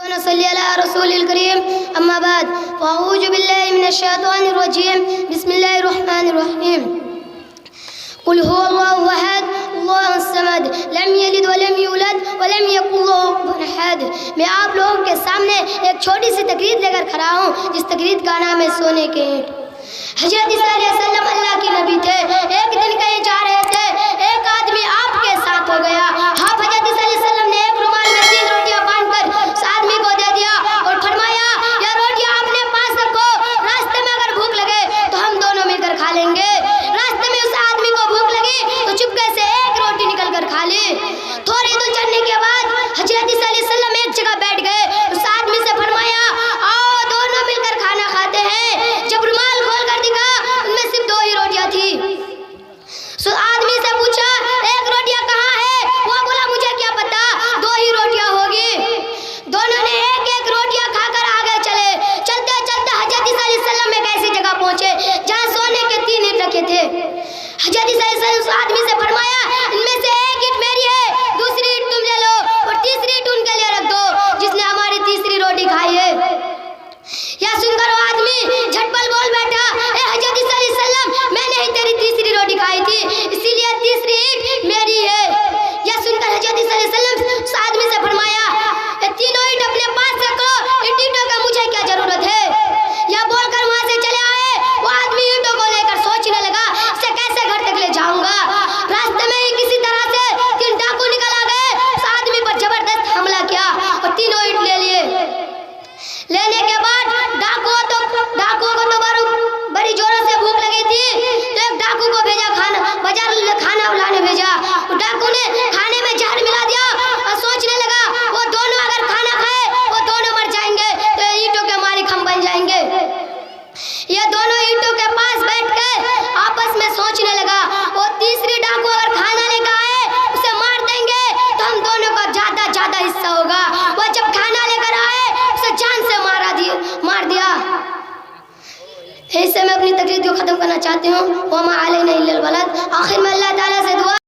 नसल्ली अला रसूलिल करीम अम्मा बाद फ़अऊज़ु बिल्लाहि मिनश शैतानिर रजीम बिस्मिल्लाहिर रहमानिर रहीम कुल हुवल्लाहु अहद अल्लाहुस समद लम यलिद व लम यूलद व लम यकुल लहु कुफुवन अहद। मैं आप लोगों के सामने एक छोटी सी तकरीर लेकर खड़ा हूँ जिस तकरीर का नाम है सोने के ईंट। हज़रत ईसा अलैहिस्सलाम अल्लाह के नबी थे। एक दिन कहीं जा रहे थे, एक आदमी आपके साथ हो गया। हाँ, हज़रत ईसा अलैहिस्सलाम ने एक रुमाल में 3 रोटियां बांधकर उस आदमी को दे दिया और फरमाया, यह रोटियां अपने पास रखो, रास्ते में अगर भूख लगे तो हम दोनों मिलकर खा लेंगे। रास्ते में उस आदमी को भूख लगी तो चुपके से एक रोटी निकल कर खा ली। थोड़ी दूर चलने के बाद हज़रत ईसा अलैहिस्सलाम एक जगह बैठ गए। उस आदमी से फरमाया, आओ दोनों मिलकर खाना खाते हैं। जब रुमाल खोल कर दिखा, उनमें सिर्फ 2 ही रोटियां थी। उस आदमी से पूछा, एक रोटियां कहाँ है? वो बोला, मुझे क्या पता, 2 ही रोटियां होगी। दोनों ने एक एक रोटियां खाकर आगे चले। चलते चलते हज़रत ईसा अलैहिस्सलाम एक ऐसी जगह पहुंचे जहाँ सोने के 3 ईंट रखे थे। हज़रत ईसा अलैहिस्सलाम उस आदमी से फरमाया, इनमें से एक ईंट मेरी है, दूसरी ईंट तुम ले लो और तीसरी ईंट उनके लिए रख दो जिसने हमारी तीसरी रोटी खाई है। यह सुनकर वो आदमी झटपट बोल बैठा, ए हज़रत ईसा अलैहिस्सलाम, मैंने ही तेरी तीसरी रोटी खाई थी, इसीलिए तीसरी ईंट मेरी है। यह सुनकर हज़रत ईसा अलैहिस्सलाम उस आदमी से फरमाया, ये तीनों ईंट अपने पास रखो, इन ईंटों का मुझे क्या जरूरत है। यह बोलकर वहां से चले आए। वो आदमी ईंटों को लेकर सोचने लगा, इसे कैसे घर तक ले जाऊंगा। रास्ते में ही किसी तरह से 3 डाकू निकल आ गए। उस आदमी पर जबरदस्त हमला किया और तीनों ईंट ले लिए। लेने के बाद डाकुओं को तो बड़ी जोरों से भूख लगी थी, तो एक डाकू को भेजा बाजार खाना लाने भेजा। डाकू ने खाने में जहर मिला दिया और सोचने लगा, वो दोनों अगर खाना खाए वो दोनों मर जाएंगे, तो ईंटों के मालिक हम बन जाएंगे। ये दोनों ईंटों के पास बैठ के आपस में सोचने लगा, वो तीसरी डाकू अगर खाना लेकर आए उसे मार देंगे तो हम दोनों का ज्यादा हिस्सा होगा। वो जब खाना लेकर आए उसे जान से मार दिया। इससे मैं अपनी तकरीर को ख़त्म करना चाहती हूँ। वमा अलैना इल्लल बलाग। आखिर में अल्लाह ताला से दुआ